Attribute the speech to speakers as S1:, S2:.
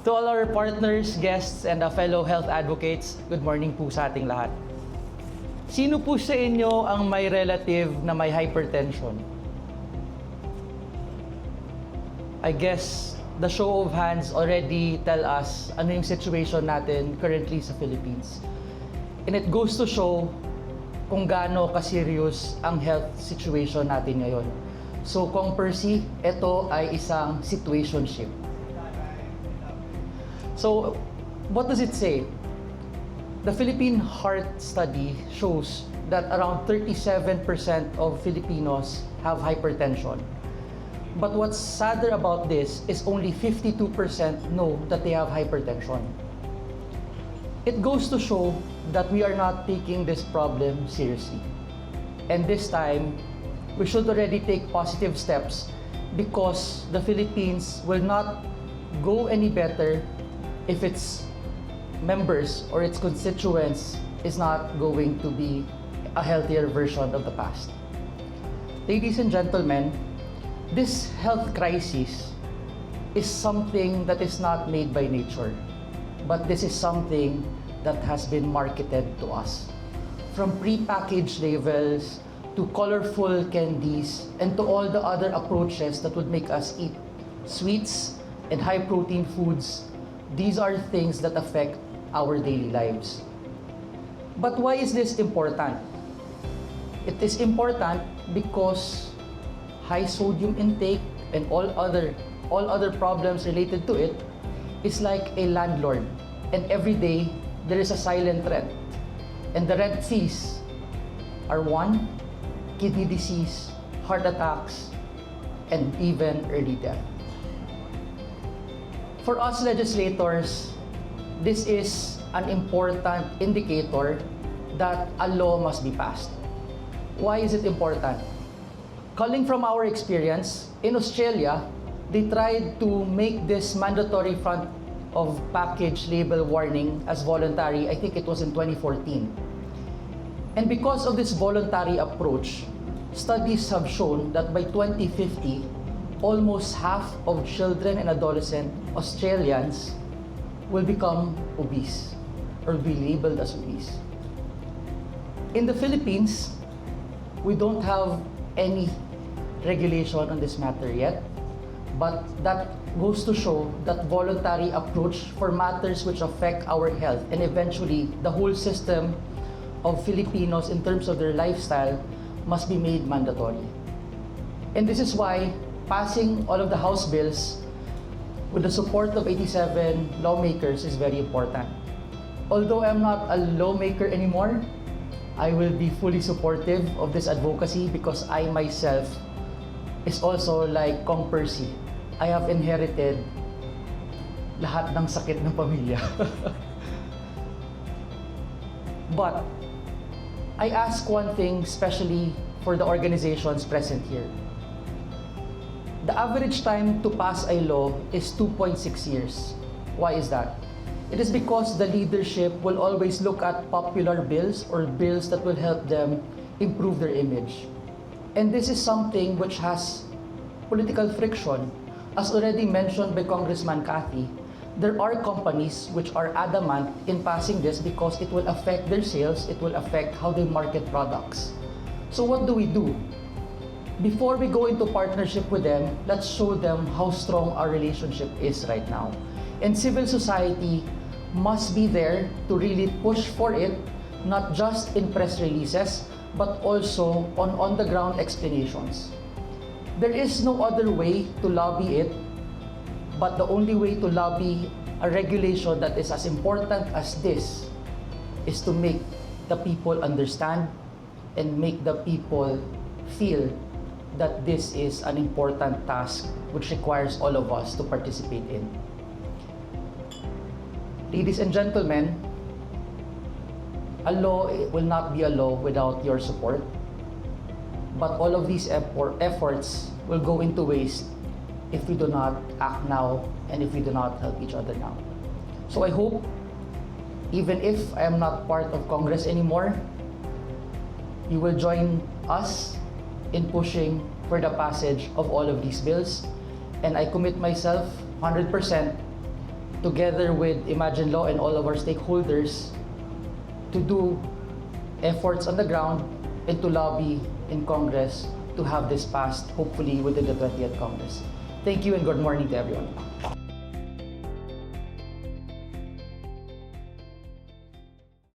S1: To all our partners, guests, and fellow health advocates, good morning po sa ating lahat. Sino po sa inyo ang may relative na may hypertension? I guess the show of hands already tell us ano yung situation natin currently sa Philippines. And it goes to show kung gaano ka-serious ang health situation natin ngayon. So kung Percy, ito ay isang situationship. So, what does it say? The Philippine Heart Study shows that around 37% of Filipinos have hypertension. But what's sadder about this is only 52% know that they have hypertension. It goes to show that we are not taking this problem seriously. And this time, we should already take positive steps because the Philippines will not go any better if its members or its constituents is not going to be a healthier version of the past. Ladies and gentlemen, this health crisis is something that is not made by nature, but this is something that has been marketed to us. From pre-packaged labels to colorful candies and to all the other approaches that would make us eat sweets and high-protein foods. These are things that affect our daily lives. But why is this important? It is important because high sodium intake and all other problems related to it is like a landlord, and every day there is a silent rent. And the rent fees are one, kidney disease, heart attacks, and even early death. For us legislators, this is an important indicator that a law must be passed. Why is it important? Calling from our experience, in Australia, they tried to make this mandatory front of package label warning as voluntary. I think it was in 2014. And because of this voluntary approach, studies have shown that by 2050, almost half of children and adolescent Australians will become obese or be labeled as obese. In the Philippines, we don't have any regulation on this matter yet, but that goes to show that voluntary approach for matters which affect our health and eventually the whole system of Filipinos in terms of their lifestyle must be made mandatory. And this is why passing all of the House bills with the support of 87 lawmakers is very important. Although I'm not a lawmaker anymore, I will be fully supportive of this advocacy because I myself is also like Kong Percy. I have inherited lahat ng sakit ng pamilya. But I ask one thing, especially for the organizations present here. The average time to pass a law is 2.6 years. Why is that? It is because the leadership will always look at popular bills or bills that will help them improve their image. And this is something which has political friction. As already mentioned by Congressman Cathy, there are companies which are adamant in passing this because it will affect their sales, it will affect how they market products. So what do? Before we go into partnership with them, let's show them how strong our relationship is right now. And civil society must be there to really push for it, not just in press releases, but also on on-the-ground explanations. There is no other way to lobby it, but the only way to lobby a regulation that is as important as this is to make the people understand and make the people feel that this is an important task which requires all of us to participate in. Ladies and gentlemen, a law will not be a law without your support, but all of these efforts will go into waste if we do not act now and if we do not help each other now. So I hope, even if I am not part of Congress anymore, you will join us in pushing for the passage of all of these bills, and I commit myself 100% together with Imagine Law and all of our stakeholders, to do efforts on the ground and to lobby in Congress to have this passed, hopefully within the 20th Congress. Thank you and good morning to everyone.